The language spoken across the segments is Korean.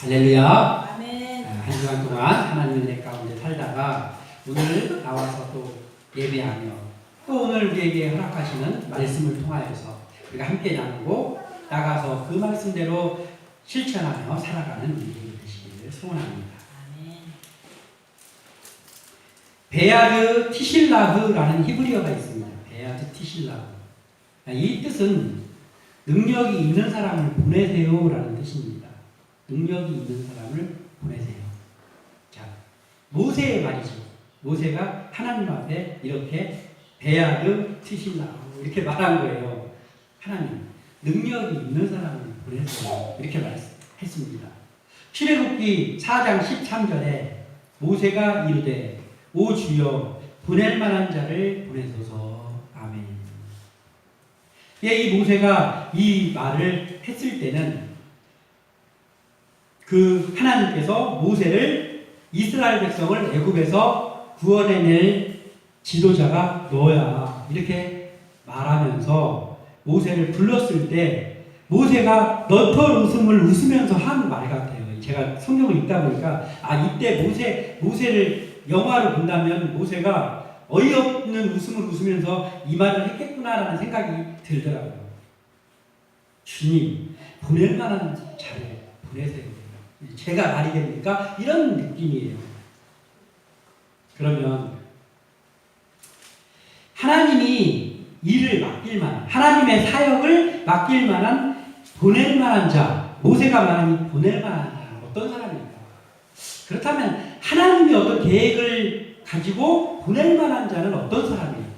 할렐루야. 아멘. 한 주간 동안 하나님의 은혜 가운데 살다가 오늘 나와서 또 예배하며 또 오늘 우리에게 허락하시는 말씀을 통하여서 우리가 함께 나누고 나가서 그 말씀대로 실천하며 살아가는 우리들이 되시기를 소원합니다. 아멘. 베야르 티실라흐라는 히브리어가 있습니다. 베야르 티실라흐. 이 뜻은 능력이 있는 사람을 보내세요라는 뜻입니다. 능력이 있는 사람을 보내세요. 자, 모세의 말이죠. 모세가 하나님 앞에 이렇게 베야르 티실라흐 이렇게 말한 거예요. 하나님, 능력이 있는 사람을 보내세요. 이렇게 말했습니다. 출애굽기 4장 13절에 모세가 이르되 오 주여 보낼 만한 자를 보내소서. 아멘. 예, 이 모세가 이 말을 했을 때는 그 하나님께서 모세를 이스라엘 백성을 애굽에서 구원해낼 지도자가 너야 이렇게 말하면서 모세를 불렀을 때 모세가 너털 웃음을 웃으면서 한 말 같아요. 제가 성경을 읽다 보니까 이때 모세를 영화로 본다면 모세가 어이없는 웃음을 웃으면서 이 말을 했겠구나라는 생각이 들더라고요. 주님, 보낼 만한 자를 보내세요. 제가 말이 됩니까? 이런 느낌이에요. 그러면 하나님이 일을 맡길 만한, 하나님의 사역을 맡길 만한, 보낼 만한 자, 모세가 말하는 보낼 만한 자, 어떤 사람입니까? 그렇다면 하나님이 어떤 계획을 가지고 보낼 만한 자는 어떤 사람입니까?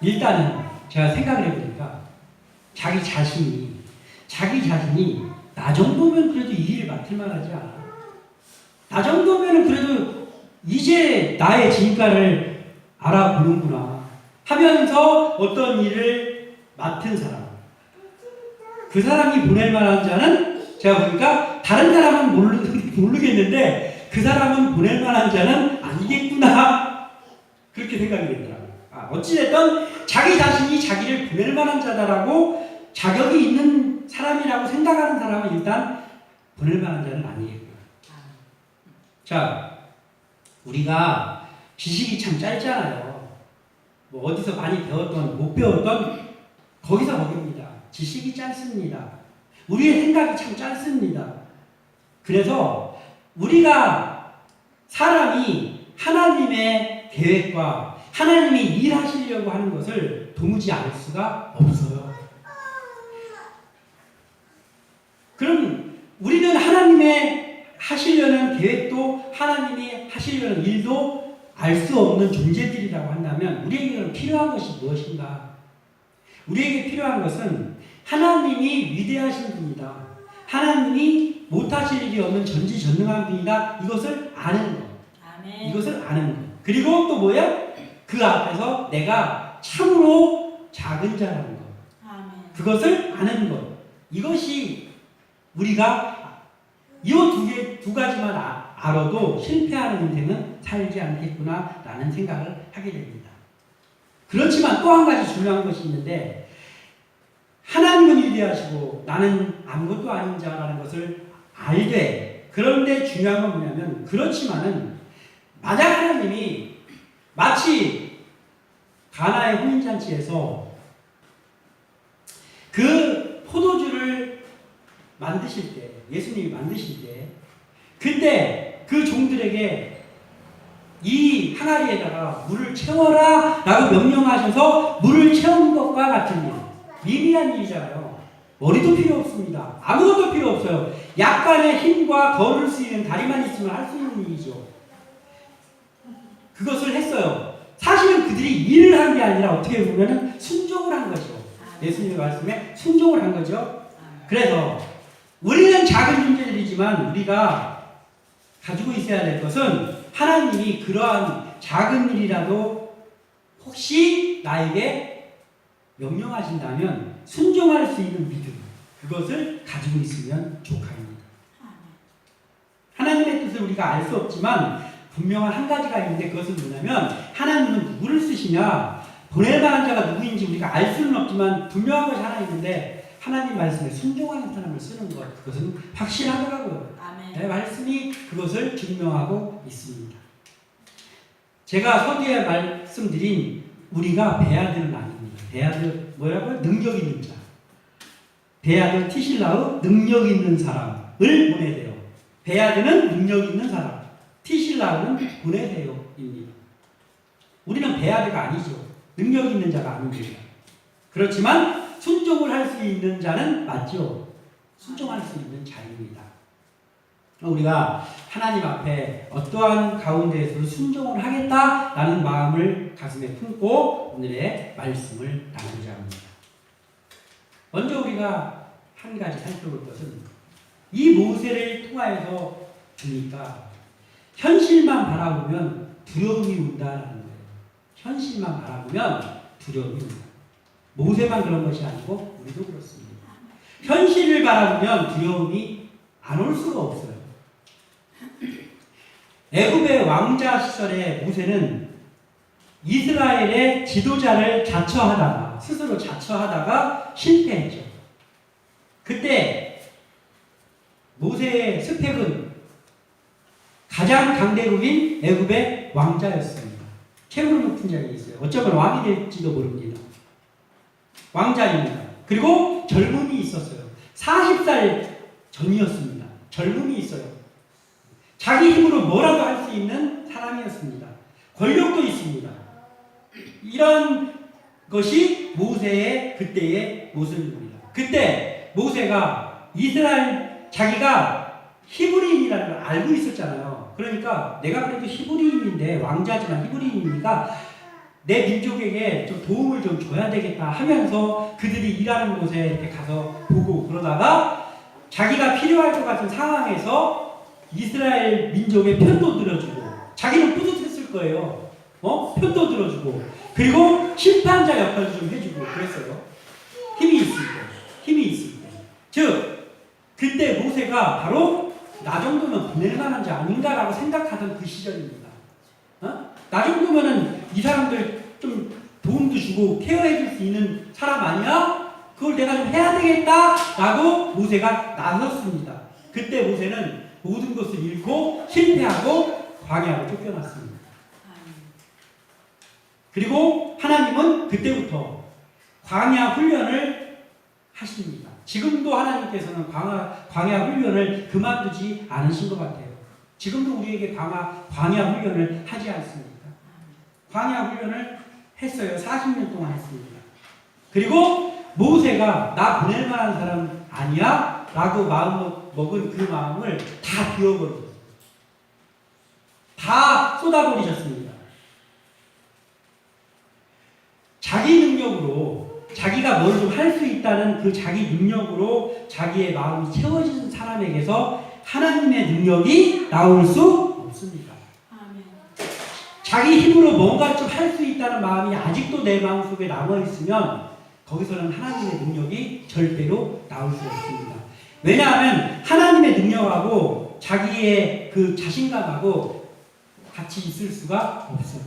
일단은 제가 생각을 해보니까 자기 자신이 나 정도면 그래도 이 일을 맡을 만하지 않아? 나 정도면 그래도 이제 나의 진가를 알아보는구나 하면서 어떤 일을 맡은 사람, 그 사람이 보낼 만한 자는 제가 보니까 다른 사람은 모르겠는데 그 사람은 보낼 만한 자는 아니겠구나 그렇게 생각이 되더라고요. 어찌됐든 자기 자신이 자기를 보낼 만한 자다라고 자격이 있는 사람이라고 생각하는 사람은 일단 보낼 만한 자는 아니겠구나. 자, 우리가 지식이 참 짧잖아요. 뭐 어디서 많이 배웠던 못 배웠던 거기서 거깁니다. 지식이 짧습니다. 우리의 생각이 참 짧습니다. 그래서 우리가 사람이 하나님의 계획과 하나님이 일하시려고 하는 것을 도무지 알 수가 없어요. 그럼 우리는 하나님의 하시려는 계획도 하나님이 하시려는 일도 알 수 없는 존재들이라고 한다면 우리에게 필요한 것이 무엇인가? 우리에게 필요한 것은 하나님이 위대하신 분이다. 하나님이 못하실 일이 없는 전지전능한 분이다. 이것을 아는 것. 아멘. 이것을 아는 것. 그리고 또 뭐야? 그 앞에서 내가 참으로 작은 자라는 것. 아멘. 그것을 아는 것. 이것이 우리가 이 두 가지만 알아도 실패하는 인생은 살지 않겠구나 라는 생각을 하게 됩니다. 그렇지만 또 한 가지 중요한 것이 있는데 하나님은 위대하시고 나는 아무것도 아닌 자라는 것을 알되 그런데 중요한 건 뭐냐면 그렇지만은 만약 하나님이 마치 가나의 혼인잔치에서 그 포도주를 만드실 때 예수님이 만드실 때 그때 그 종들에게 이 항아리에다가 물을 채워라 라고 명령하셔서 물을 채우는 것과 같은 일, 미미한 일이잖아요. 머리도 필요 없습니다. 아무것도 필요 없어요. 약간의 힘과 걸을 수 있는 다리만 있으면 할 수 있는 일이죠. 그것을 했어요. 사실은 그들이 일을 한 게 아니라 어떻게 보면 순종을 한 거죠. 예수님의 말씀에 순종을 한 거죠. 그래서 우리는 작은 존재들이지만 우리가 가지고 있어야 될 것은 하나님이 그러한 작은 일이라도 혹시 나에게 명령하신다면 순종할 수 있는 믿음, 그것을 가지고 있으면 족합니다. 하나님의 뜻을 우리가 알 수 없지만 분명한 한 가지가 있는데 그것은 뭐냐면 하나님은 누구를 쓰시냐, 보낼 만한 자가 누구인지 우리가 알 수는 없지만 분명한 것이 하나 있는데 하나님 말씀에 순종하는 사람을 쓰는 것, 그것은 확실하더라고요. 아멘. 네, 말씀이 그것을 증명하고 있습니다. 제가 서두에 말씀드린 우리가 배아들은 아닙니다. 배아들 뭐라고요? 능력 있는 자. 배아들 티실라의 능력 있는 사람을 보내세요. 배아들은 능력 있는 사람, 티실라는 보내세요입니다. 우리는 배아들가 아니죠. 능력 있는 자가 아닙니다. 그렇지만 순종을 할 수 있는 자는 맞죠. 순종할 수 있는 자입니다. 우리가 하나님 앞에 어떠한 가운데에서 순종을 하겠다라는 마음을 가슴에 품고 오늘의 말씀을 나누자 합니다. 먼저 우리가 한 가지 살펴볼 것은 이 모세를 통하여서 보니까 현실만 바라보면 두려움이 온다라는 거예요. 현실만 바라보면 두려움이 온다. 모세만 그런 것이 아니고 우리도 그렇습니다. 현실을 바라보면 두려움이 안 올 수가 없어요. 애굽의 왕자 시절에 모세는 이스라엘의 지도자를 자처하다가 스스로 자처하다가 실패했죠. 그때 모세의 스펙은 가장 강대국인 애굽의 왕자였습니다. 최고로 높은 자리에 있어요. 어쩌면 왕이 될지도 모릅니다. 왕자입니다. 그리고 젊음이 있었어요. 40살 전이었습니다. 젊음이 있어요. 자기 힘으로 뭐라도 할 수 있는 사람이었습니다. 권력도 있습니다. 이런 것이 모세의 그때의 모습입니다. 그때 모세가 이스라엘 자기가 히브리인이라는 걸 알고 있었잖아요. 그러니까 내가 그래도 히브리인인데 왕자지만 히브리인이니까 내 민족에게 좀 도움을 좀 줘야 되겠다 하면서 그들이 일하는 곳에 이렇게 가서 보고 그러다가 자기가 필요할 것 같은 상황에서 이스라엘 민족의 편도 들어주고 자기는 뿌듯했을 거예요. 편도 들어주고 그리고 심판자 역할을 좀 해주고 그랬어요. 힘이 있을 때. 즉 그때 모세가 바로 나 정도면 보낼 만한 자 아닌가라고 생각하던 그 시절입니다. 나 정도면은 이 사람들 좀 도움도 주고 케어해 줄 수 있는 사람 아니야? 그걸 내가 좀 해야 되겠다라고 모세가 나섰습니다. 그때 모세는 모든 것을 잃고 실패하고 광야로 쫓겨났습니다. 그리고 하나님은 그때부터 광야 훈련을 하십니다. 지금도 하나님께서는 광야 훈련을 그만두지 않으신 것 같아요. 지금도 우리에게 광야 훈련을 하지 않습니까? 광야 훈련을 했어요. 40년 동안 했습니다. 그리고 모세가 나 보낼 만한 사람 아니야? 라고 마음 먹은 그 마음을 다 비워버리셨어요. 다 쏟아버리셨습니다. 자기 능력으로 자기가 뭘 좀 할 수 있다는 그 자기 능력으로 자기의 마음이 채워진 사람에게서 하나님의 능력이 나올 수 없습니다. 아멘. 자기 힘으로 뭔가 좀 할 수 있다는 마음이 아직도 내 마음속에 남아있으면 거기서는 하나님의 능력이 절대로 나올 수 없습니다. 왜냐하면 하나님의 능력하고 자기의 그 자신감하고 같이 있을 수가 없어요.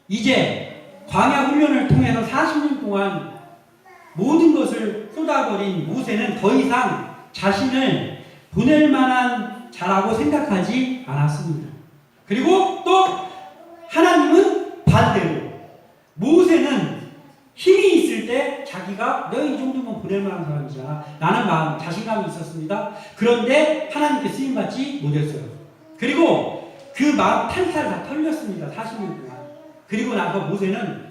이제 광야 훈련을 통해서 40년 동안 모든 것을 쏟아버린 모세는 더 이상 자신을 보낼 만한 자라고 생각하지 않았습니다. 그리고 또 하나님은 반대로 모세는 힘이 있을 때 자기가 너 이 정도면 보낼 만한 사람이잖아 라는 마음, 자신감이 있었습니다. 그런데 하나님께 쓰임받지 못했어요. 그리고 그 마음 탈탈 다 털렸습니다. 40년 동안. 그리고 나서 모세는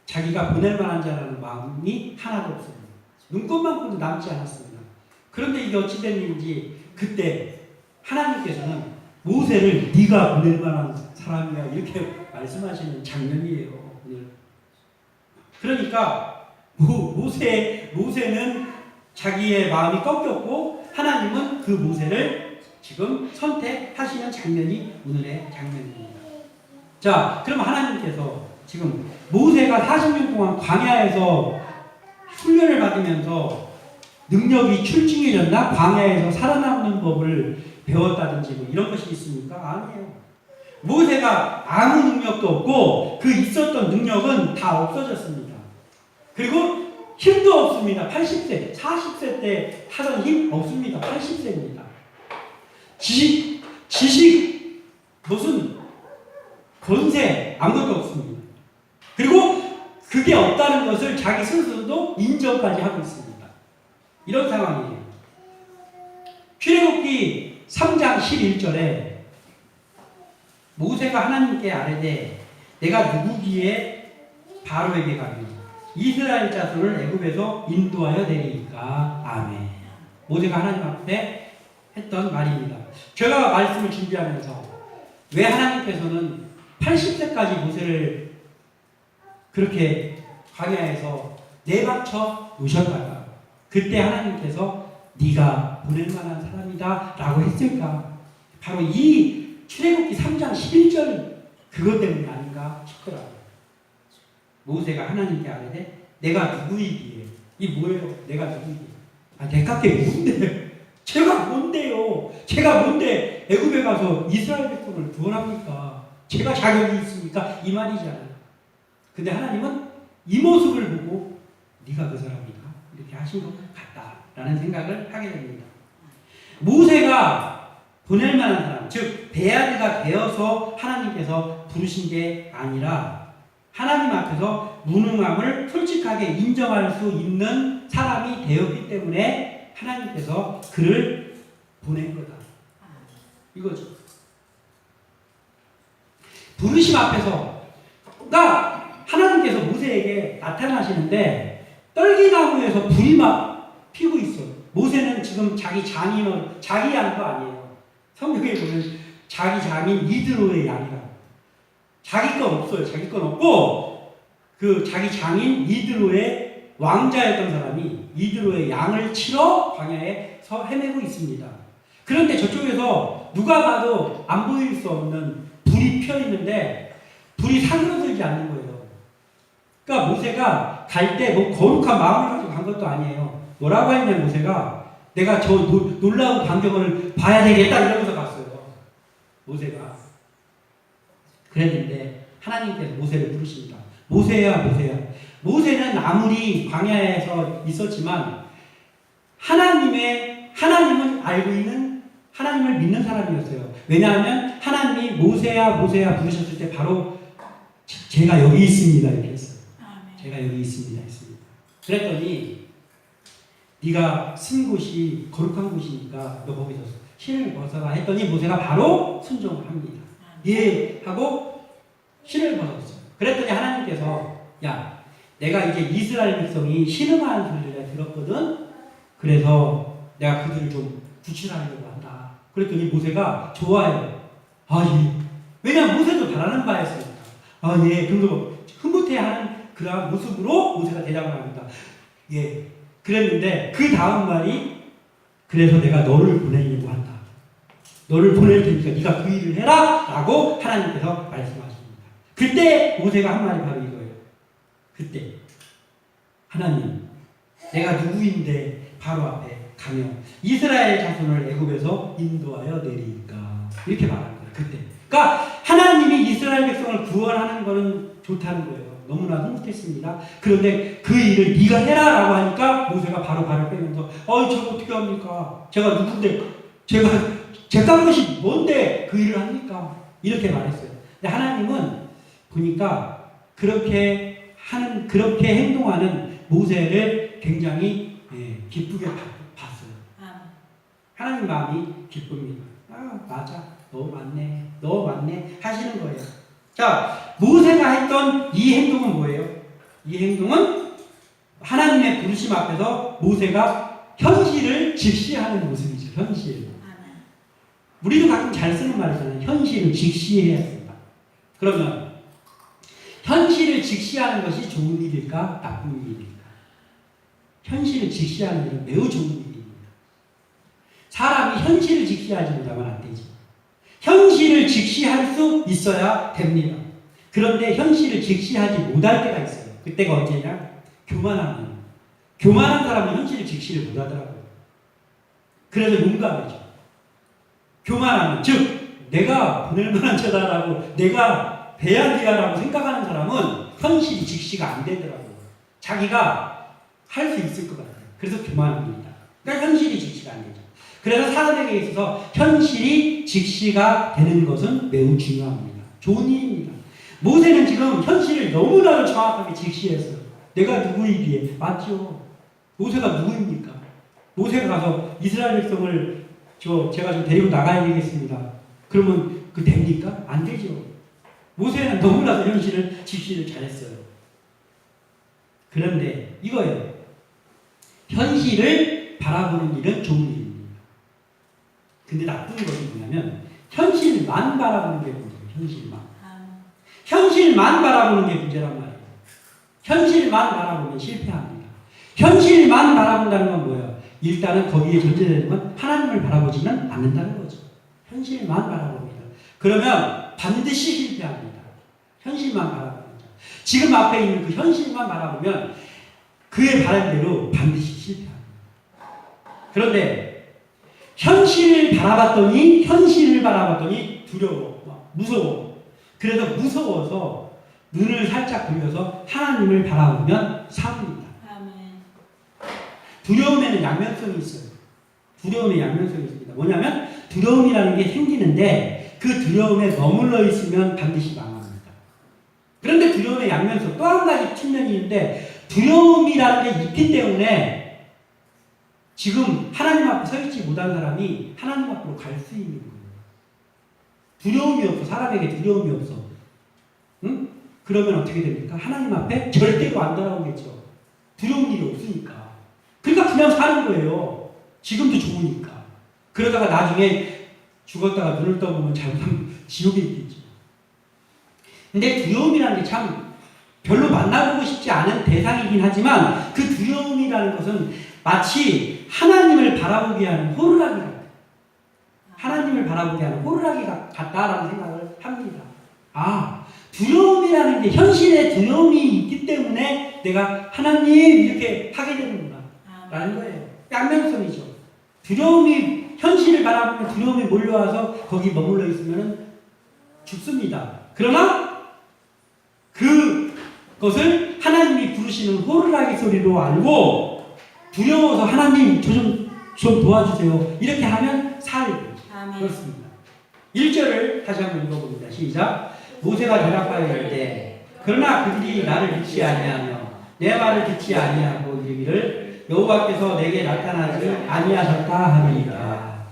자기가 보낼 만한 자라는 마음이 하나도 없습니다. 눈꽃만큼도 남지 않았습니다. 그런데 이게 어찌 된 일인지 그때 하나님께서는 모세를 네가 보낼 만한 사람이야 이렇게 말씀하시는 장면이에요. 오늘. 그러니까 모세는 자기의 마음이 꺾였고 하나님은 그 모세를 지금 선택하시는 장면이 오늘의 장면입니다. 자, 그럼 하나님께서 지금 모세가 40년 동안 광야에서 훈련을 받으면서 능력이 출중해졌나? 광야에서 살아남는 법을 배웠다든지 뭐 이런 것이 있습니까? 아니에요. 모세가 아무 능력도 없고 그 있었던 능력은 다 없어졌습니다. 그리고 힘도 없습니다. 80세, 40세 때 하던 힘 없습니다. 80세입니다. 지식, 무슨 권세, 아무것도 없습니다. 그리고 그게 없다는 것을 자기 스스로도 인정까지 하고 있습니다. 이런 상황이에요. 출애굽기 3장 11절에 모세가 하나님께 아뢰되 내가 누구기에 바로에게 가며 이스라엘 자손을 애굽에서 인도하여 내리니까. 아멘. 모세가 하나님 앞에 했던 말입니다. 제가 말씀을 준비하면서 왜 하나님께서는 80세까지 모세를 그렇게 광야에서 내박쳐 놓으셨다가 그때 하나님께서 네가 보낼 만한 사람이다 라고 했을까? 바로 이 출애굽기 3장 11절 그것 때문이 아닌가 싶더라고요. 모세가 하나님께 아뢰되 내가 누구이기에, 이 뭐예요? 내가 누구이기에? 내가 게 뭔데? 제가 뭔데요? 제가 뭔데 애굽에 가서 이스라엘 백성을 구원합니까? 제가 자격이 있습니까? 이 말이잖아요. 근데 하나님은 이 모습을 보고 네가 그 사람이다 이렇게 하신 것 같다라는 생각을 하게 됩니다. 모세가 보낼 만한 사람, 즉 베아드가 되어서 하나님께서 부르신 게 아니라 하나님 앞에서 무능함을 솔직하게 인정할 수 있는 사람이 되었기 때문에 하나님께서 그를 보낸 거다. 이거죠. 부르심 앞에서, 그러니까 하나님께서 모세에게 나타나시는데 떨기나무에서 불이 막 피고 있어. 모세는 지금 자기 장인어른, 자기 양도 아니에요. 성경에 보면 자기 장인 이드로의 양이라고. 자기 건 없어요. 자기 건 없고 그 자기 장인 이드로의 왕자였던 사람이 이드로의 양을 치러 광야에서 헤매고 있습니다. 그런데 저쪽에서 누가 봐도 안 보일 수 없는 불이 피어 있는데 불이 사그러들지 않는 거예요. 그러니까 모세가 갈 때 뭐 거룩한 마음을 가지고 간 것도 아니에요. 뭐라고 했냐면 모세가 내가 저 놀라운 광경을 봐야 되겠다 이러면서 갔어요. 모세가. 그랬는데 하나님께서 모세를 부르십니다. 모세야, 모세야. 모세는 아무리 광야에서 있었지만 하나님은 알고 있는, 하나님을 믿는 사람이었어요. 왜냐하면 하나님이 모세야, 모세야 부르셨을 때 바로 제가 여기 있습니다 이렇게 했어요. 제가 여기 있습니다 했습니다. 그랬더니 네가 쓴 곳이 거룩한 곳이니까 너 거기서 신을 벗어라 했더니 모세가 바로 순종을 합니다. 예 하고 신을 벗었어요. 그랬더니 하나님께서 야, 내가 이제 이스라엘 백성이 신음하는 소리를 들었거든. 그래서 내가 그들을 좀 구출하려고 한다. 그랬더니 모세가 좋아해요. 아 예. 왜냐하면 모세도 바라는 바였으니까. 아 예. 그리고 흐뭇해하는 그런 모습으로 모세가 대답을 합니다. 예. 그랬는데 그 다음 말이 그래서 내가 너를 보내려고 한다. 너를 보낼 테니까 네가 그 일을 해라 라고 하나님께서 말씀하십니다. 그때 모세가 한 말이 바로 이거예요. 그때 하나님 내가 누구인데 바로 앞에 가며 이스라엘 자손을 애굽에서 인도하여 내리니까 이렇게 말한 거예요. 그때. 그러니까 하나님이 이스라엘 백성을 구원하는 거는 좋다는 거예요. 너무나 흐뭇했습니다. 그런데 그 일을 네가 해라 라고 하니까 모세가 바로 발을 빼면서 저거 어떻게 합니까? 제가 누군데 제가 제가 것이 뭔데 그 일을 합니까? 이렇게 말했어요. 근데 하나님은 보니까 그렇게 행동하는 모세를 굉장히 기쁘게 봤어요. 하나님 마음이 기쁩니다. 아 맞아, 너 맞네 하시는 거예요. 자, 모세가 했던 이 행동은 뭐예요? 이 행동은 하나님의 부르심 앞에서 모세가 현실을 직시하는 모습이죠. 현실. 우리도 가끔 잘 쓰는 말이잖아요. 현실을 직시해야 된다. 그러면 현실을 직시하는 것이 좋은 일일까? 나쁜 일일까? 현실을 직시하는 일은 매우 좋은 일입니다. 사람이 현실을 직시하지 못하면 안 되지. 현실을 직시할 수 있어야 됩니다. 그런데 현실을 직시하지 못할 때가 있어요. 그때가 언제냐? 교만하면. 교만한 사람은 현실을 직시를 못하더라고요. 그래서 용감해져. 교만하면, 즉 내가 보낼 만한 자다라고 내가 배야기야라고 생각하는 사람은 현실이 직시가 안 되더라고요. 자기가 할 수 있을 것 같아요. 그래서 교만합니다. 그러니까 현실이 직시가 안 되죠. 그래서 사람에게 있어서 현실이 직시가 되는 것은 매우 중요합니다. 좋은 일입니다. 모세는 지금 현실을 너무나도 정확하게 직시했어요. 내가 누구이기에 맞죠. 모세가 누구입니까? 모세가 가서 이스라엘 백성을 제가 좀 데리고 나가야 되겠습니다. 그러면 그 됩니까? 안 되죠. 모세는 너무나도 현실을 직시를 잘했어요. 그런데 이거예요. 현실을 바라보는 일은 좋은 일입니다. 근데 나쁜 것이 뭐냐면 현실만 바라보는 게 문제예요. 현실만. 현실만 바라보는 게 문제란 말이에요. 현실만 바라보면 실패합니다. 현실만 바라본다는 건 뭐예요? 일단은 거기에 존재되는 건 하나님을 바라보지는 않는다는 거죠. 현실만 바라봅니다. 그러면 반드시 실패합니다. 현실만 바라봅니다. 지금 앞에 있는 그 현실만 바라보면 그의 바람대로 반드시 실패합니다. 그런데 현실을 바라봤더니 두려워, 무서워. 그래서 무서워서 눈을 살짝 돌려서 하나님을 바라보면 사고입니다. 두려움에는 양면성이 있어요. 두려움에 양면성이 있습니다. 뭐냐면 두려움이라는 게 생기는데 그 두려움에 머물러 있으면 반드시 망합니다. 그런데 두려움의 양면성 또 한 가지 측면이 있는데 두려움이라는 게 있기 때문에 지금 하나님 앞에 서 있지 못한 사람이 하나님 앞으로 갈 수 있는 거예요. 두려움이 없어. 사람에게 두려움이 없어. 응? 그러면 어떻게 됩니까? 하나님 앞에 절대로 안 돌아오겠죠. 두려운 일이 없으니까. 그러니까 그냥 사는 거예요. 지금도 좋으니까. 그러다가 나중에 죽었다가 눈을 떠보면 잘못하면 지옥에 있겠죠. 근데 두려움이라는 게 참 별로 만나보고 싶지 않은 대상이긴 하지만 그 두려움이라는 것은 마치 하나님을 바라보게 하는 호루라기 같아요. 하나님을 바라보게 하는 호루라기 같다라는 생각을 합니다. 아, 두려움이라는 게 현실에 두려움이 있기 때문에 내가 하나님 이렇게 하게 되는구나 라는 거예요. 양면성이죠. 두려움이 현실을 바라보면 두려움이 몰려와서 거기 머물러 있으면 죽습니다. 그러나 그것을 하나님이 부르시는 호루라기 소리로 알고 두려워서 하나님 좀 도와주세요. 이렇게 하면 살고 그렇습니다. 1절을 다시 한번 읽어봅니다. 시작. 모세가 대답하여 이르되 그러나 그들이 나를 믿지 아니하며 내 말을 듣지 아니하고 이르기를 여호와께서 내게 나타나지 아니하셨다 하니라.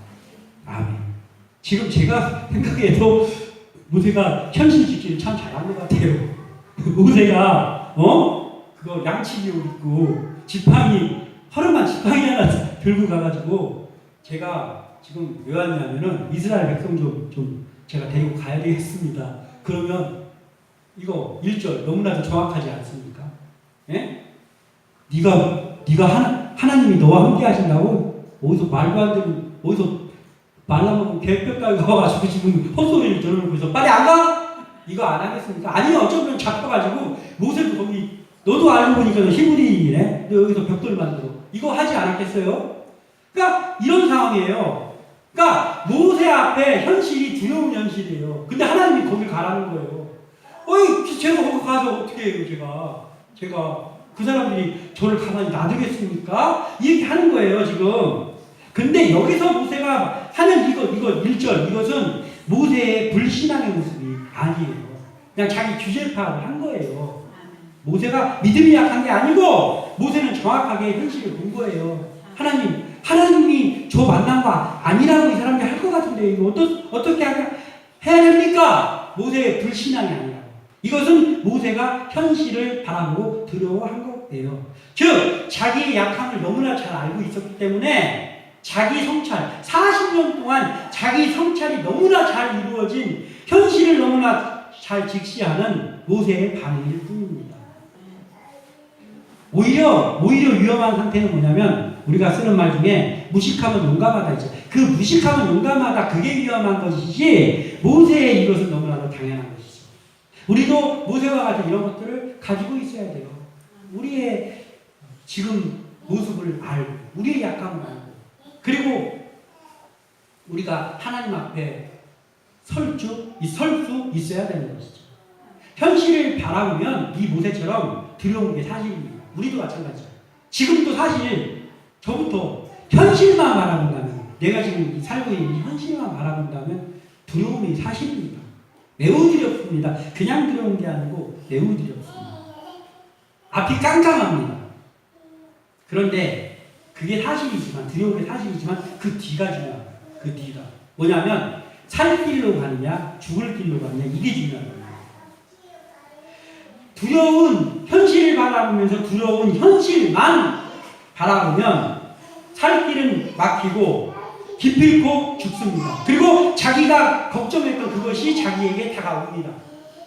아멘. 지금 제가 생각해도 모세가 현실 직시를 참 잘한 것 같아요. 모세가 그거 양치기 옷 입고 허름한 지팡이 하나 들고 가가지고 제가 지금 왜 왔냐면은 이스라엘 백성 좀 제가 데리고 가야 되겠습니다. 그러면 이거 1절 너무나도 정확하지 않습니까? 예? 네가 하나님이 너와 함께 하신다고? 어디서 말도 안 되는 어디서 말라먹은 개뼈까지 가가지고 지금 헛소리를 들어놓고 있어. 빨리 안 가? 이거 안 하겠습니까? 아니요. 어쩌면 잡혀가지고 모세도 거기 너도 알고 보니까 히브리인이네. 너 여기서 벽돌 만들어. 이거 하지 않았겠어요? 그러니까 이런 상황이에요. 그러니까 모세 앞에 현실이 두려운 현실이에요. 근데 하나님이 거길 가라는 거예요. 제가 거기 가서 어떻게 해요? 제가 그 사람들이 저를 가만히 놔두겠습니까? 이렇게 하는 거예요 지금. 근데 여기서 모세가 하는 이거 1절 이것은 모세의 불신앙의 모습이 아니에요. 그냥 자기 규제 파악을 한 거예요. 모세가 믿음이 약한 게 아니고 모세는 정확하게 현실을 본 거예요. 하나님이 저 만난 거 아니라고 이 사람들이 할 것 같은데 이거 어떻게 해야 됩니까? 모세의 불신앙이 아니라 이것은 모세가 현실을 바라보고 두려워한 거예요. 즉 자기의 약함을 너무나 잘 알고 있었기 때문에 자기 성찰 40년 동안 자기 성찰이 너무나 잘 이루어진 현실을 너무나 잘 직시하는 모세의 반응일 뿐입니다. 오히려 위험한 상태는 뭐냐면 우리가 쓰는 말 중에 무식하면 용감하다 있죠. 그 무식하면 용감하다 그게 위험한 것이지 모세의 이것은 너무나도 당연한 것이죠. 우리도 모세와 같은 이런 것들을 가지고 있어야 돼요. 우리의 지금 모습을 알고 우리의 약함을 알고 그리고 우리가 하나님 앞에 설 수 있어야 되는 것이죠. 현실을 바라보면 이 모세처럼 두려운 게 사실입니다. 우리도 마찬가지죠. 지금도 사실 저부터 현실만 바라본다면, 내가 지금 살고 있는 현실만 바라본다면 두려움이 사실입니다. 매우 두렵습니다. 그냥 두려운 게 아니고 매우 두렵습니다. 앞이 깜깜합니다. 그런데 그게 사실이지만, 두려운 게 사실이지만 그 뒤가 중요합니다. 그 뒤가 뭐냐면 살 길로 가느냐 죽을 길로 가느냐, 이게 중요한 거예요. 두려운 현실을 바라보면서 두려운 현실만 바라보면 살 길은 막히고 기필코 죽습니다. 그리고 자기가 걱정했던 그것이 자기에게 다가옵니다.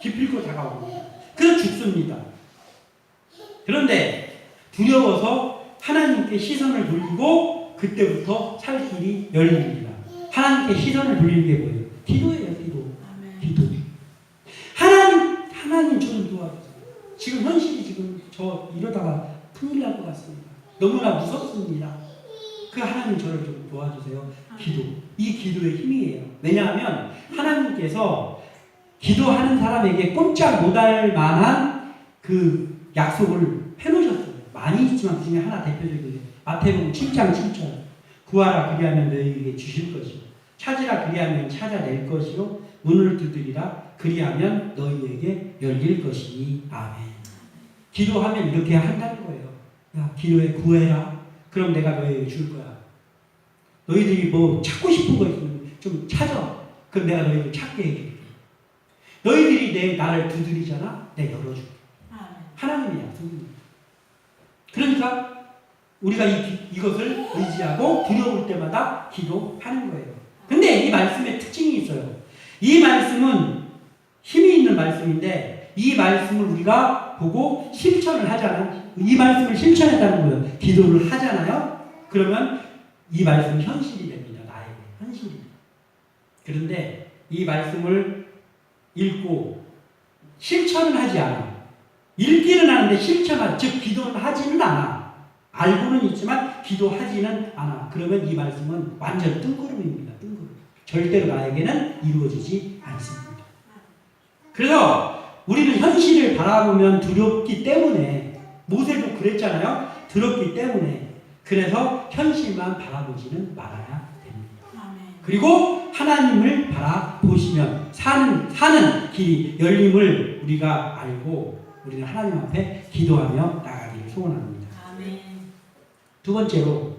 기필코 다가옵니다. 그래서 죽습니다. 그런데 두려워서 하나님께 시선을 돌리고 그때부터 살 길이 열립니다. 하나님께 시선을 돌리는 게 뭐예요? 기도예요. 기도. 하나님 저를 도와주세요. 지금 현실이 지금 저 이러다가 큰일 날 것 같습니다. 너무나 무섭습니다. 그 하나님 저를 좀 도와주세요. 기도. 이 기도의 힘이에요. 왜냐하면 하나님께서 기도하는 사람에게 꼼짝 못할 만한 그 약속을 해놓으셨어요. 많이 있지만 그 중에 하나 대표적인 마태복음 7장 7절. 구하라 그리하면 너희에게 주실 것이요, 찾으라 그리하면 찾아낼 것이요, 문을 두드리라 그리하면 너희에게 열릴 것이니. 아멘. 기도하면 이렇게 한다는 거예요. 야, 기도해 구해라. 그럼 내가 너희에게 줄 거야. 너희들이 뭐 찾고 싶은 거 있으면 좀 찾아. 그럼 내가 너희들 찾게 해줄게. 너희들이 나를 두드리잖아. 내가 열어줄게. 하나님의 약속입니다. 그러니까 우리가 이것을 의지하고 두려울 때마다 기도하는 거예요. 근데 이 말씀에 특징이 있어요. 이 말씀은 힘이 있는 말씀인데 이 말씀을 우리가 보고 실천을 하잖아요. 이 말씀을 실천했다는 거예요. 기도를 하잖아요. 그러면 이 말씀이 현실이 됩니다. 나에게 현실이. 그런데 이 말씀을 읽고 실천을 하지 않아. 읽기는 하는데 실천하지, 즉 기도는 하지는 않아. 알고는 있지만 기도하지는 않아. 그러면 이 말씀은 완전 뜬구름입니다. 뜬구름. 절대로 나에게는 이루어지지 않습니다. 그래서 우리는 현실을 바라보면 두렵기 때문에, 모세도 그랬잖아요. 두렵기 때문에. 그래서 현실만 바라보지는 말아야 됩니다. 그리고 하나님을 바라보시면 사는 길이 열림을 우리가 알고 우리는 하나님 앞에 기도하며 나가기를 소원합니다. 아멘. 두 번째로,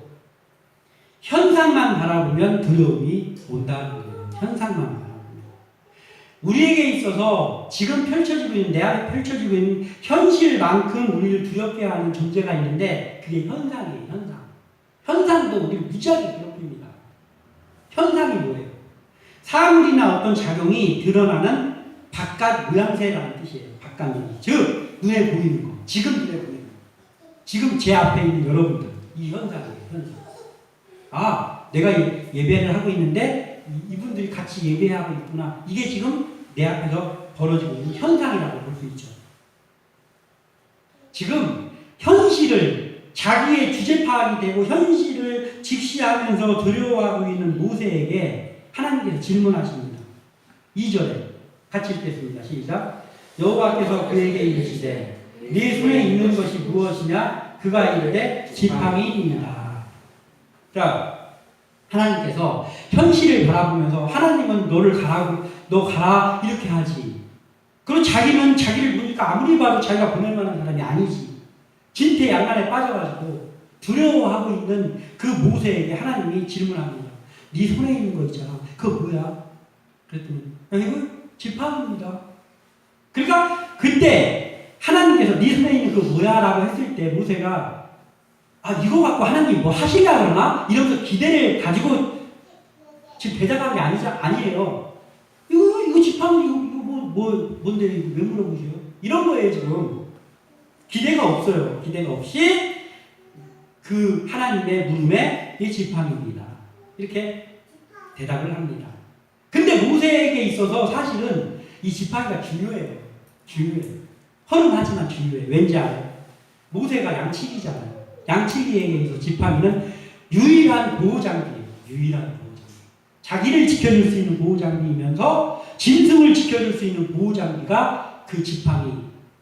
현상만 바라보면 두려움이 온다는 거예요. 현상만 바라보면. 우리에게 있어서 지금 펼쳐지고 있는, 내 앞에 펼쳐지고 있는 현실만큼 우리를 두렵게 하는 존재가 있는데 그게 현상이에요. 현상. 현상도 우리를 무지하게 괴롭힙니다. 현상이 뭐예요? 사물이나 어떤 작용이 드러나는 바깥 모양새라는 뜻이에요. 바깥 모양. 즉 눈에 보이는 거. 지금 눈에 보이는 거. 지금 제 앞에 있는 여러분들. 이 현상이에요. 현상. 아, 내가 예배를 하고 있는데 이분들이 같이 예배하고 있구나. 이게 지금 내 앞에서 벌어지고 있는 현상이라고 볼 수 있죠. 지금 현실을, 자기의 주제 파악이 되고 현실을 직시하면서 두려워하고 있는 모세에게 하나님께서 질문하십니다. 2절에 같이 읽겠습니다. 시작. 여호와께서 그에게 이르시되 네 손에 있는 것이 무엇이냐? 그가 이르되 지팡이니라. 자, 하나님께서 현실을 바라보면서 하나님은 너를 가라고, 너 가라 이렇게 하지. 그리고 자기는 자기를 보니까 아무리 봐도 자기가 보낼 만한 사람이 아니지. 진퇴양난에 빠져가지고 두려워하고 있는 그 모세에게 하나님이 질문합니다. 네 손에 있는 거 있잖아. 그거 뭐야? 그랬더니 이거 지팡이입니다. 그러니까 그때 하나님께서 네 손에 있는 그거 뭐야? 라고 했을 때 모세가 아, 이거 갖고 하나님 뭐 하시려고 그러나? 이러면서 기대를 가지고 지금 대답한 게 아니에요. 이거 지팡이, 이거 뭔데, 이거 왜 물어보세요? 이런 거예요, 지금. 기대가 없어요. 기대가 없이 그 하나님의 물음에 이 지팡이입니다. 이렇게 대답을 합니다. 근데 모세에게 있어서 사실은 이 지팡이가 중요해요. 허름하지만 중요해요. 왠지 알아요? 모세가 양치기잖아요. 양치기에게 있어서 지팡이는 유일한 보호장비예요. 유일한 보호장비. 자기를 지켜줄 수 있는 보호장비이면서 짐승을 지켜줄 수 있는 보호장비가 그 지팡이,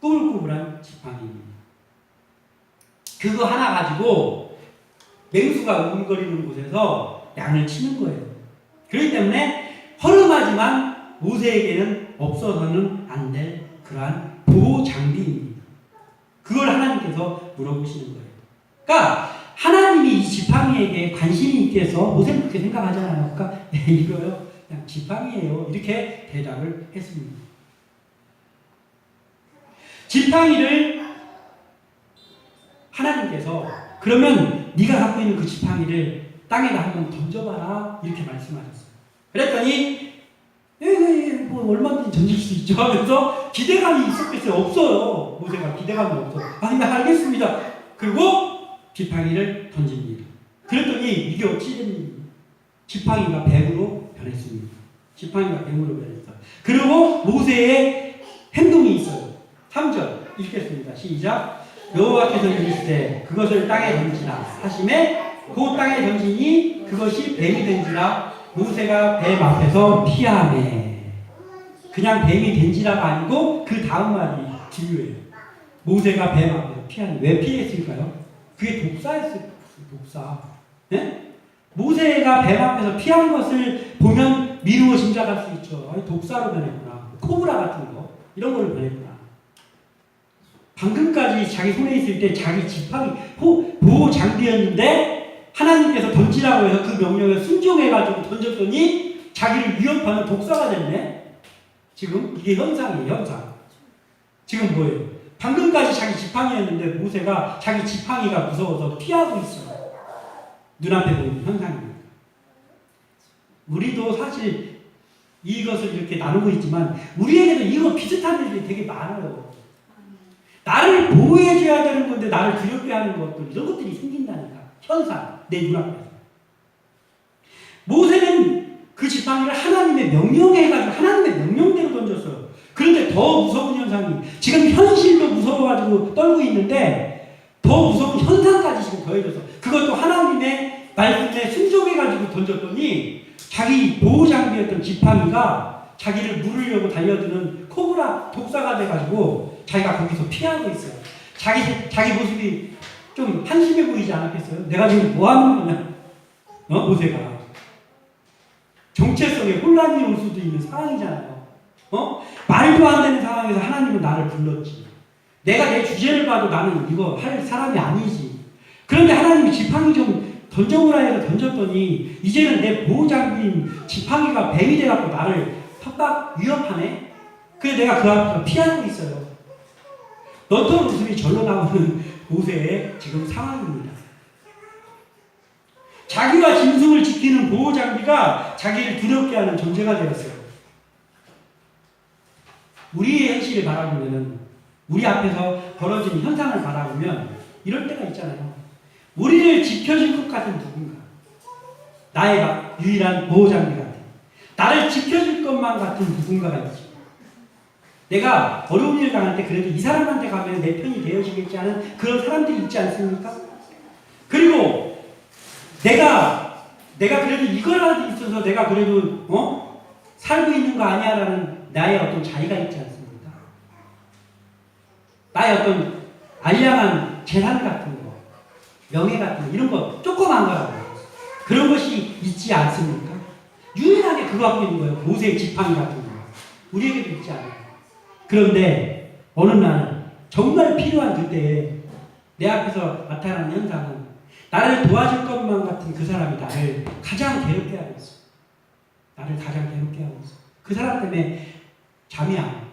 꾸불꾸불한 지팡이입니다. 그거 하나 가지고 맹수가 우물거리는 곳에서 양을 치는 거예요. 그렇기 때문에 허름하지만 모세에게는 없어서는 안 될 그러한 보호 장비입니다. 그걸 하나님께서 물어보시는 거예요. 그러니까 하나님이 이 지팡이에게 관심이 있겠어? 모세는 그렇게 생각하잖아요. 그러니까 이거요 그냥 지팡이에요. 이렇게 대답을 했습니다. 지팡이를 하나님께서 그러면 네가 갖고 있는 그 지팡이를 땅에다 한번 던져봐라 이렇게 말씀하셨어요. 그랬더니 뭐 얼마든지 던질 수 있죠 하면서 기대감이 있었겠어요? 없어요. 모세가 기대감이 없어. 네 알겠습니다. 그리고 지팡이를 던집니다. 그랬더니 이게 어찌 된 일입니까? 지팡이가 뱀으로 변했습니다. 지팡이가 뱀으로 변했어요. 그리고 모세의 행동이 있어요. 3절 읽겠습니다. 시작. 여호와께서 이르시되 그것을 땅에 던지라 하시매 그 땅에 던지니 그것이 뱀이 된지라 모세가 뱀 앞에서 피하매. 그냥 뱀이 된지라가 아니고 그 다음 말이 중요해요. 모세가 뱀 앞에서 피하니. 왜 피했을까요? 그게 독사였어요. 독사. 네? 모세가 뱀 앞에서 피한 것을 보면 미루어 짐작할 수 있죠. 독사로 변했구나. 코브라 같은 거 이런 걸로 변했구나. 방금까지 자기 손에 있을 때 자기 지팡이 보호 장비였는데 하나님께서 던지라고 해서 그 명령에 순종해가지고 던졌더니 자기를 위협하는 독사가 됐네. 지금 이게 현상이에요. 현상. 지금 뭐예요? 방금까지 자기 지팡이였는데 모세가 자기 지팡이가 무서워서 피하고 있어요. 눈앞에 보이는 현상입니다. 우리도 사실 이것을 이렇게 나누고 있지만 우리에게도 이거 비슷한 일이 되게 많아요. 나를 보호해줘야 되는 건데 나를 두렵게 하는 것들 이런 것들이 생긴다니까. 현상. 내 눈앞에서. 모세는 그 지팡이를 하나님의 명령에 해가지고 하나님의 명령대로 던졌어요. 그런데 더 무서운 현상이 지금 현실도 무서워가지고 떨고 있는데 더 무서운 현상까지 지금 더해져서 그것도 하나님의 말씀에 순종해가지고 던졌더니 자기 보호장비였던 지팡이가 자기를 물으려고 달려드는 코브라 독사가 돼가지고 자기가 거기서 피하고 있어요. 자기 모습이 좀 한심해 보이지 않았겠어요? 내가 지금 뭐 하는 거냐? 모세가. 정체성에 혼란이 올 수도 있는 상황이잖아요. 말도 안 되는 상황에서 하나님은 나를 불렀지. 내가 내 주제를 봐도 나는 이거 할 사람이 아니지. 그런데 하나님이 지팡이 좀 던져보라 해서 던졌더니 이제는 내 보호장비인 지팡이가 뱀이 돼갖고 나를 협박 위협하네. 그래서 내가 그 앞에서 피하고 있어요. 너처럼 웃음이 절로 나오는 모세의 지금 상황입니다. 자기와 짐승을 지키는 보호장비가 자기를 두렵게 하는 존재가 되었어요. 우리의 현실을 바라보면 우리 앞에서 벌어진 현상을 바라보면 이럴 때가 있잖아요. 우리를 지켜줄 것 같은 누군가. 나의 유일한 보호장비 같은. 나를 지켜줄 것만 같은 누군가가 있지. 내가 어려운 일 당할 때 그래도 이 사람한테 가면 내 편이 되어지겠지 하는 그런 사람들이 있지 않습니까? 그리고 내가 그래도 이거라도 있어서 내가 그래도 살고 있는 거 아니야라는 나의 어떤 자의가 있지 않습니까? 나의 어떤 알량한 재산 같은 거, 명예 같은 거, 이런 거 조그만 거라고 그런 것이 있지 않습니까? 유일하게 그거 갖고 있는 거예요. 모세의 지팡이 같은 거. 우리에게도 있지 않아요. 그런데 어느 날 정말 필요한 그때에 내 앞에서 나타나는 현상은 나를 도와줄 것만 같은 그 사람이 나를 가장 괴롭게 하고 있어. 나를 가장 괴롭게 하고 있어. 그 사람 때문에 잠이 안 와.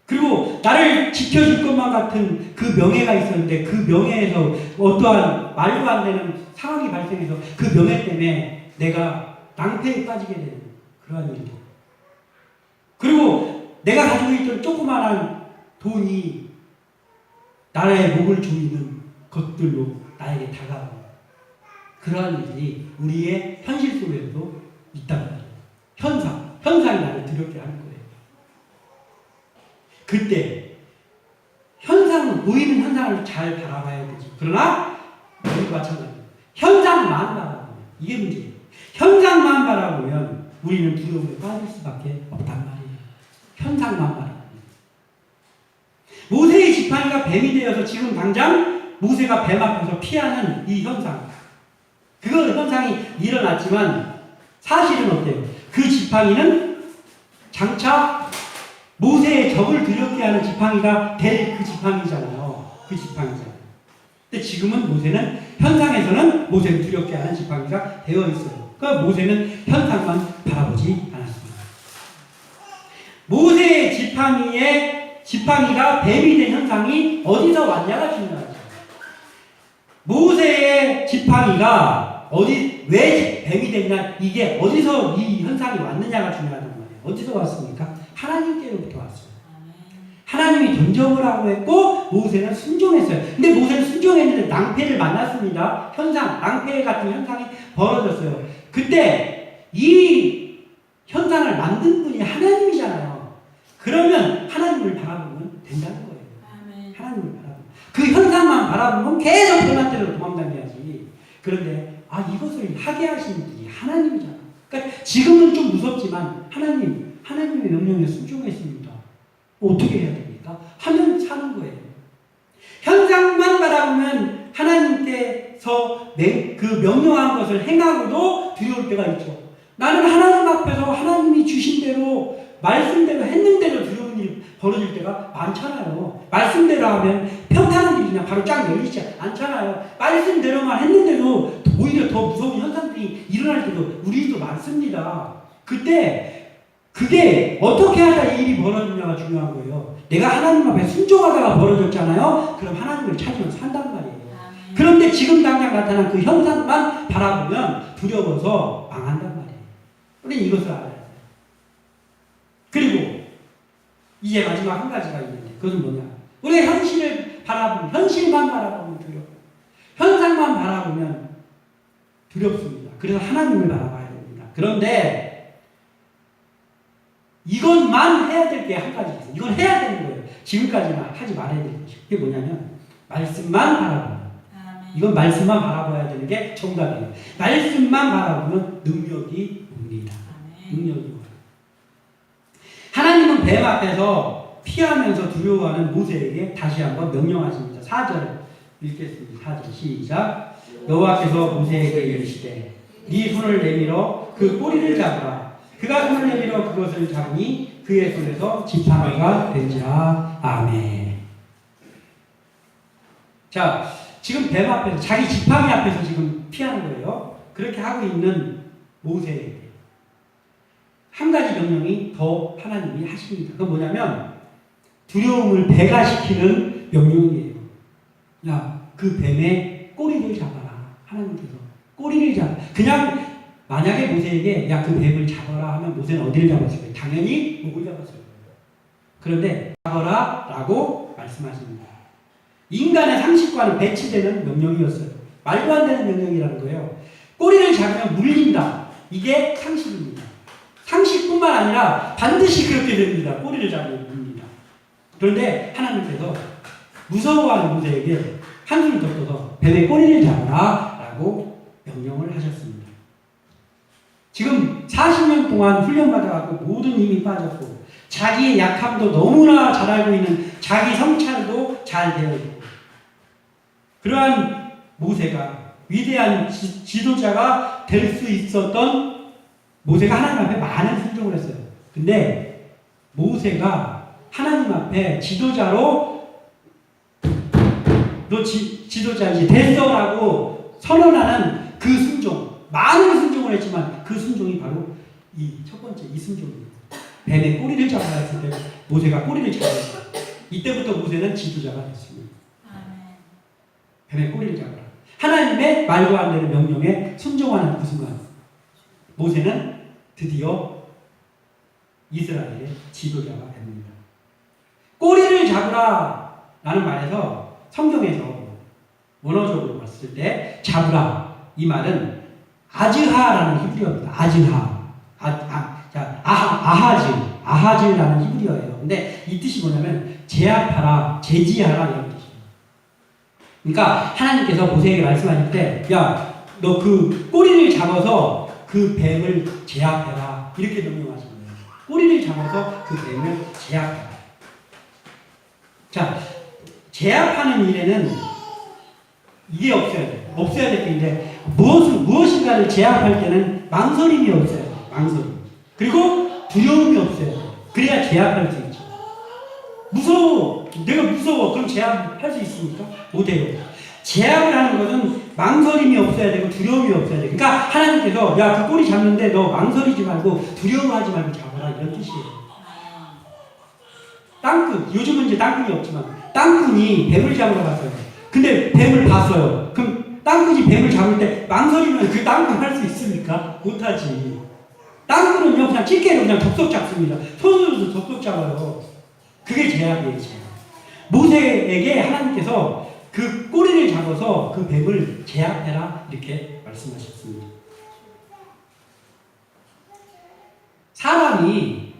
그리고 나를 지켜줄 것만 같은 그 명예가 있었는데 그 명예에서 어떠한 말도 안 되는 상황이 발생해서 그 명예 때문에 내가 낭패에 빠지게 되는 그러한 일들. 그리고 내가 가지고 있던 조그마한 돈이 나라의 목을 조이는 것들로 나에게 다가오는 그러한 일이 우리의 현실 속에도 있단 말이에요. 현상이 나를 두렵게 하는 거예요. 그때 보이는 현상을 잘 바라봐야 되지. 그러나 우리도 마찬가지예요. 현상만 바라보면 이게 문제예요. 현상만 바라보면 우리는 두려움에 빠질 수밖에 없단 말이에요. 현상만 바라보면. 모세의 지팡이가 뱀이 되어서 지금 당장 모세가 뱀 앞에서 피하는 이 현상. 그 현상이 일어났지만 사실은 어때요? 그 지팡이는 장차 모세의 적을 두렵게 하는 지팡이가 될 그 지팡이잖아요. 그 지팡이잖아요. 근데 지금은 모세는 현상에서는 모세를 두렵게 하는 지팡이가 되어 있어요. 그러니까 모세는 현상만 바라보지 않았습니다. 모세의 지팡이가 뱀이 된 현상이 어디서 왔냐가 중요하죠. 모세의 지팡이가 왜 뱀이 됐냐, 이게 어디서 이 현상이 왔느냐가 중요하단 말이에요. 어디서 왔습니까? 하나님께로부터 왔어요. 하나님이 던져보라고 했고 모세는 순종했어요. 근데 모세는 순종했는데 낭패를 만났습니다. 낭패 같은 현상이 벌어졌어요. 그때 이 현상을 만든 분이 하나님이잖아요. 그러면 하나님을 바라보면 된다는 거예요. 하나님을 바라보면. 그 현상만 바라보면 계속 뱀한테로 도망다녀야지. 그런데 이것을 하게 하시는 분이 하나님이잖아요. 그러니까 지금은 좀 무섭지만 하나님의 명령에 순종했습니다. 어떻게 해야 됩니까? 하면 사는 거예요. 현상만 바라보면 하나님께서 그 명령한 것을 행하고도 두려울 때가 있죠. 나는 하나님 앞에서 하나님이 주신 대로 말씀대로 했는데도 두려운 일이 벌어질 때가 많잖아요. 말씀대로 하면 평탄한 일이 그냥 바로 쫙 열리지 않잖아요. 말씀대로만 했는데도 오히려 더 무서운 현상들이 일어날 때도 우리도 많습니다. 그때 그게 어떻게 하다 이 일이 벌어지냐가 중요한 거예요. 내가 하나님 앞에 순종하다가 벌어졌잖아요. 그럼 하나님을 찾으면 산단 말이에요. 그런데 지금 당장 나타난 그 현상만 바라보면 두려워서 망한단 말이에요. 우리는 이것을 알아야 돼요. 그리고 이제 마지막 한 가지가 있는데 그것은 뭐냐? 우리가 현실만 바라보면 두렵고 현상만 바라보면 두렵습니다. 그래서 하나님을 바라봐야 됩니다. 그런데 이것만 해야 될 게 한 가지 있어요. 이건 해야 되는 거예요. 지금까지는 하지 말아야 되는 것이고. 그게 뭐냐면 말씀만 바라보면. 이건 말씀만 바라봐야 되는 게 정답이에요. 말씀만 바라보면 능력이 옵니다. 능력이 옵니다. 하나님은 뱀 앞에서 피하면서 두려워하는 모세에게 다시 한번 명령하십니다. 4절 읽겠습니다. 4절 시작. 여호와께서 모세에게 이르시되 네 손을 내밀어 그 꼬리를 잡으라. 그가 손을 내밀어 그것을 잡으니 그의 손에서 지팡이가 된지라. 아멘. 자, 지금 뱀 앞에서 자기 지팡이 앞에서 지금 피하는 거예요. 그렇게 하고 있는 모세에게 한 가지 명령이 더 하나님이 하십니다. 그건 뭐냐면 두려움을 배가시키는 명령이에요. 야, 그 뱀의 꼬리를 잡아라. 하나님께서 꼬리를 잡아. 그냥 만약에 모세에게 야, 그 뱀을 잡아라 하면 모세는 어디를 잡았을 거예요? 당연히 목을 잡았을 거예요. 그런데 잡아라 라고 말씀하십니다. 인간의 상식과는 배치되는 명령이었어요. 말도 안 되는 명령이라는 거예요. 꼬리를 잡으면 물린다. 이게 상식입니다. 상식뿐만 아니라 반드시 그렇게 됩니다. 꼬리를 잡으면 물립니다. 그런데 하나님께서 무서워하는 모세에게 한숨을 덮어서 뱀의 꼬리를 잡아라 라고 명령을 하셨습니다. 지금 40년 동안 훈련받아갖고 모든 힘이 빠졌고 자기의 약함도 너무나 잘 알고 있는 자기 성찰도 잘 되어 있고 그러한 모세가 위대한 지도자가 될 수 있었던 모세가 하나님 앞에 많은 순종을 했어요. 근데 모세가 하나님 앞에 지도자로 너 지도자이지 됐어라고 선언하는 그 순종, 많은 순종을 했지만 그 순종이 바로 이 첫 번째 이 순종이에요. 뱀의 꼬리를 잡아야 했을 때 모세가 꼬리를 잡았어요. 이때부터 모세는 지도자가 됐습니다. 뱀의 꼬리를 잡아라. 하나님의 말도 안 되는 명령에 순종하는 그 순간 모세는 드디어 이스라엘의 지도자가 됩니다. 꼬리를 잡으라 라는 말에서 성경에서 원어적으로 봤을 때 잡으라 이 말은 아즈하라는 히브리어입니다. 아즈하. 아하즈라는 히브리어예요. 근데 이 뜻이 뭐냐면 제압하라, 제지하라 이런 뜻이에요. 그러니까 하나님께서 모세에게 말씀하실 때 야, 너 그 꼬리를 잡아서 그 뱀을 제압해라 이렇게 명령하신 거예요. 꼬리를 잡아서 그 뱀을 제압해라. 자, 제압하는 일에는 이게 없어야 돼. 없어야 될 텐데 무엇인가를 제압할 때는 망설임이 없어야 돼. 망설임. 그리고 두려움이 없어야 돼. 그래야 제압할 수 있죠. 무서워. 내가 무서워. 그럼 제압할 수 있습니까? 못해요. 제압을 하는 것은 망설임이 없어야 되고 두려움이 없어야 돼. 그러니까 하나님께서 야, 그 꼬리 잡는데 너 망설이지 말고 두려워하지 말고 잡아라 이런 뜻이에요. 땅꾼, 요즘은 이제 땅꾼이 없지만 땅꾼이 뱀을 잡으러 갔어요. 근데 뱀을 봤어요. 그럼 땅꾼이 뱀을 잡을 때 망설이면 그 땅꾼 할 수 있습니까? 못하지. 땅꾼은요 그냥 집게로 그냥 덥석 잡습니다. 손으로도 덥석 잡아요. 그게 제압이에요. 제압. 모세에게 하나님께서 그 꼬리를 잡아서 그 뱀을 제압해라 이렇게 말씀하셨습니다. 사람이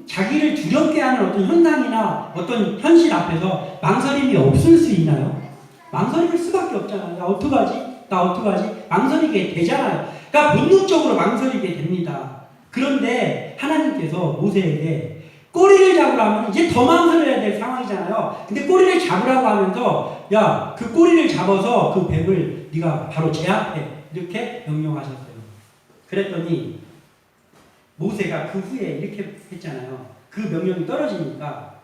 자기를 두렵게 하는 어떤 현상이나 어떤 현실 앞에서 망설임이 없을 수 있나요? 망설일 수밖에 없잖아요. 나 어떡하지? 나 어떡하지? 망설이게 되잖아요. 그러니까 본능적으로 망설이게 됩니다. 그런데 하나님께서 모세에게 꼬리를 잡으라면 이제 더 망설여야 될 상황이잖아요. 근데 꼬리를 잡으라고 하면서 야, 그 꼬리를 잡아서 그 뱀을 네가 바로 제압해 이렇게 명령하셨어요. 그랬더니 모세가 그 후에 이렇게 했잖아요. 그 명령이 떨어지니까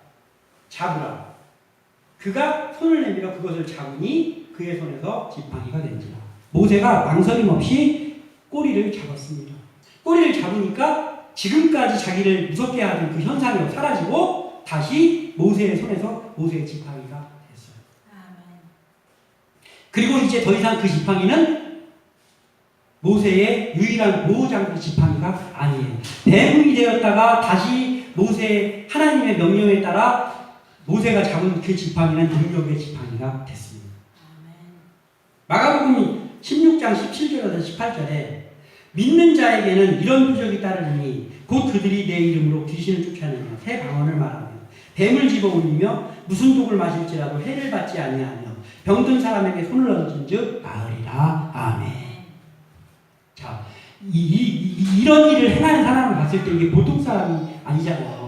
잡으라. 그가 손을 내밀어 그것을 잡으니 그의 손에서 지팡이가 된지라. 모세가 망설임 없이 꼬리를 잡았습니다. 꼬리를 잡으니까 지금까지 자기를 무섭게 하던 그 현상이 사라지고 다시 모세의 손에서 모세의 지팡이가 됐어요. 그리고 이제 더 이상 그 지팡이는 모세의 유일한 보호장구 지팡이가 아니에요. 대문이 되었다가 다시 하나님의 명령에 따라 모세가 잡은 그 지팡이는 능력의 지팡이가 됐습니다. 마가복음 16장 17절에서 18절에 믿는 자에게는 이런 표적이 따르니 곧 그들이 내 이름으로 귀신을 쫓아내며 새 방언을 말하며 뱀을 집어올리며 무슨 독을 마실지라도 해를 받지 아니하며 병든 사람에게 손을 얹은즉 나으리라. 아멘. 자, 이런 일을 행하는 사람을 봤을 때 이게 보통 사람이 아니잖아요.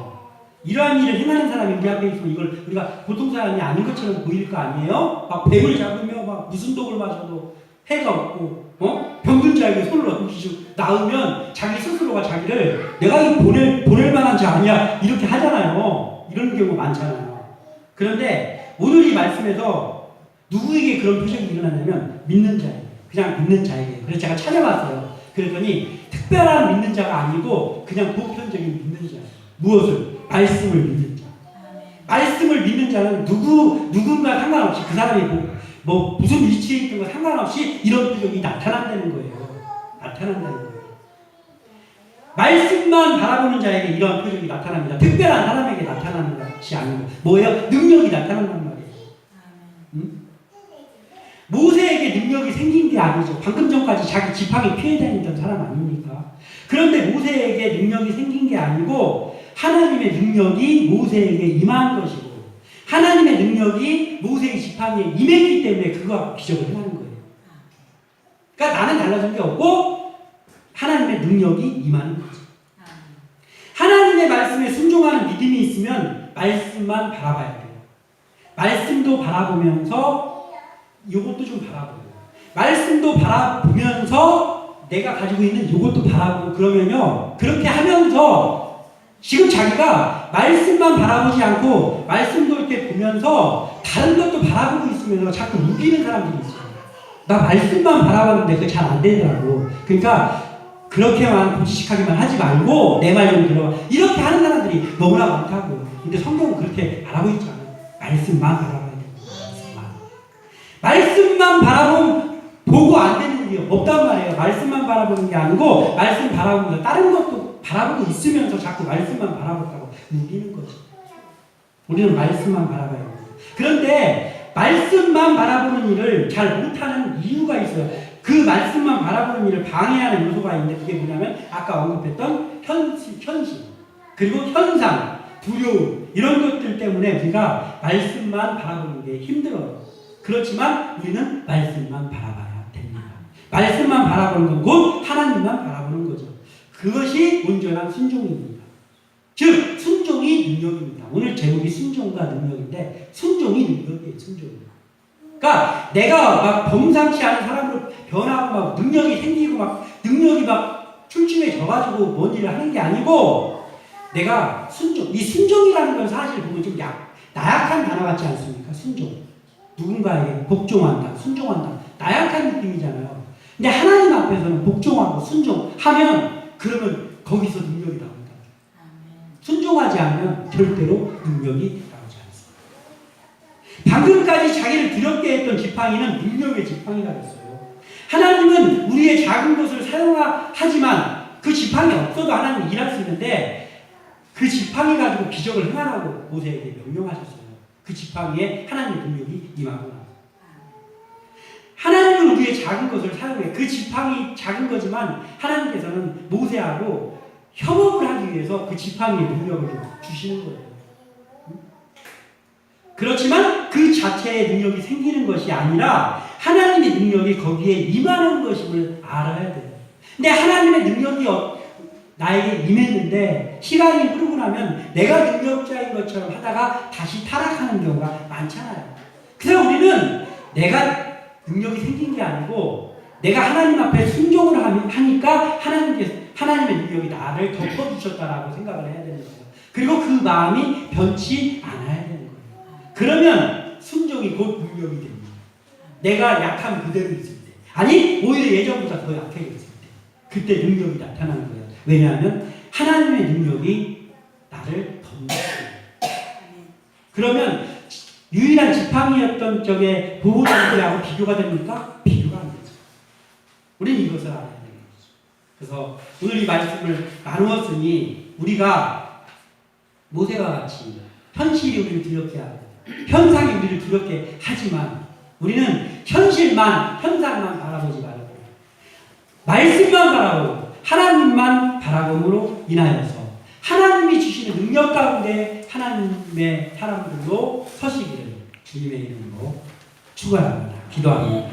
이러한 일을 행하는 사람이 우리 앞에 있으면 이걸 우리가 보통 사람이 아닌 것처럼 보일 거 아니에요? 막 뱀을 잡으며 막 무슨 독을 마셔도 해가 없고, 병든 자에게 손을 얹기죠. 나으면 자기 스스로가 자기를 내가 이 보낼 만한 자 아니야 이렇게 하잖아요. 이런 경우 많잖아요. 그런데 오늘 이 말씀에서 누구에게 그런 표적이 일어나냐면 믿는 자예요. 그냥 믿는 자에게. 그래서 제가 찾아봤어요. 그랬더니 특별한 믿는 자가 아니고 그냥 보편적인 믿는 자예요. 무엇을? 말씀을 믿는 자. 말씀을 믿는 자는 누군가 상관없이 그 사람이 뭐 무슨 위치에 있든 거 상관없이 이런 표적이 나타난다는 거예요. 나타난다는 거예요. 말씀만 바라보는 자에게 이런 표적이 나타납니다. 특별한 사람에게 나타나는 것이 아니고 뭐예요? 능력이 나타난단 말이에요. 모세에게 능력이 생긴 게 아니죠. 방금 전까지 자기 지팡이 피해 다니던 사람 아닙니까? 그런데 모세에게 능력이 생긴 게 아니고 하나님의 능력이 모세에게 임한 것이고 하나님의 능력이 모세의 지팡이에 임했기 때문에 그가 기적을 행하는 거예요. 그러니까 나는 달라진 게 없고 하나님의 능력이 임하는 거죠. 하나님의 말씀에 순종하는 믿음이 있으면 말씀만 바라봐야 돼요. 말씀도 바라보면서 이것도 좀 바라보고 말씀도 바라보면서 내가 가지고 있는 이것도 바라보고 그러면요 그렇게 하면서 지금 자기가 말씀만 바라보지 않고 말씀도 이렇게 보면서 다른 것도 바라보고 있으면서 자꾸 우기는 사람들이 있어요. 나 말씀만 바라봤는데 그게 잘 안 되더라고. 그러니까 그렇게만 고지식하게만 하지 말고 내 말 좀 들어봐. 이렇게 하는 사람들이 너무나 많다고요. 근데 성경은 그렇게 바라고 있지 않아요. 말씀만 바라봐야 돼요. 말씀만 보고 안 되는 일이 없단 말이에요. 말씀만 바라보는 게 아니고 말씀 바라보면서 다른 것도 바라보고 있으면서 자꾸 말씀만 바라보다고 우기는 거죠. 우리는 말씀만 바라봐야 돼요. 그런데 말씀만 바라보는 일을 잘 못하는 이유가 있어요. 그 말씀만 바라보는 일을 방해하는 요소가 있는데 그게 뭐냐면 아까 언급했던 현실 그리고 현상, 두려움 이런 것들 때문에 우리가 말씀만 바라보는 게 힘들어요. 그렇지만 우리는 말씀만 바라봐야 됩니다. 말씀만 바라보는 건 곧 하나님만 바라보는 거죠. 그것이 온전한 순종입니다. 즉 순종이 능력입니다. 오늘 제목이 순종과 능력인데 순종이 능력이에요. 순종이. 그러니까 내가 막 범상치 않은 사람으로 변하고 막 능력이 생기고 막 능력이 막 출중해져가지고 뭔 일을 하는 게 아니고 내가 순종. 이 순종이라는 건 사실 보면 좀 나약한 단어 같지 않습니까? 순종. 누군가에게 복종한다, 순종한다. 나약한 느낌이잖아요. 근데 하나님 앞에서는 복종하고 순종하면 그러면 거기서 능력이 나옵니다. 순종하지 않으면 절대로 능력이 나오지 않습니다. 방금까지 자기를 두렵게 했던 지팡이는 능력의 지팡이가 됐어요. 하나님은 우리의 작은 것을 사용하지만 그 지팡이 없어도 하나님은 일할 수 있는데 그 지팡이 가지고 기적을 행하라고 모세에게 명령하셨어요. 그 지팡이에 하나님의 능력이 임하고 나서 하나님은 우리의 작은 것을 사용해. 그 지팡이 작은 거지만 하나님께서는 모세하고 협업을 하기 위해서 그 지팡이의 능력을 주시는 거예요. 그렇지만 그 자체의 능력이 생기는 것이 아니라 하나님의 능력이 거기에 임하는 것임을 알아야 돼요. 근데 하나님의 능력이 나에게 임했는데 시간이 흐르고 나면 내가 능력자인 것처럼 하다가 다시 타락하는 경우가 많잖아요. 그래서 우리는 내가 능력이 생긴 게 아니고 내가 하나님 앞에 순종을 하니까 하나님의 능력이 나를 덮어주셨다라고 생각을 해야 되는 거예요. 그리고 그 마음이 변치 않아야 되는 거예요. 그러면 순종이 곧 능력이 됩니다. 내가 약한 그대로 있을 때, 아니 오히려 예전보다 더 약해졌을 때, 그때 능력이 나타나는 거예요. 왜냐하면 하나님의 능력이 나를 덮는다. 그러면 유일한 지팡이였던 적의 보호장치하고 비교가 됩니까? 비교가 안 되죠. 우리는 이것을 알아야 되는 거죠. 그래서 오늘 이 말씀을 나누었으니 우리가 모세와 같이 현실이 우리를 두렵게 하고 현상이 우리를 두렵게 하지만 우리는 현상만 바라보지 말고 말씀만 바라보고 하나님만 바라봄으로 인하여서 하나님이 주시는 능력 가운데 하나님의 사람들로 서시기를 주님의 이름으로 축원합니다. 기도합니다.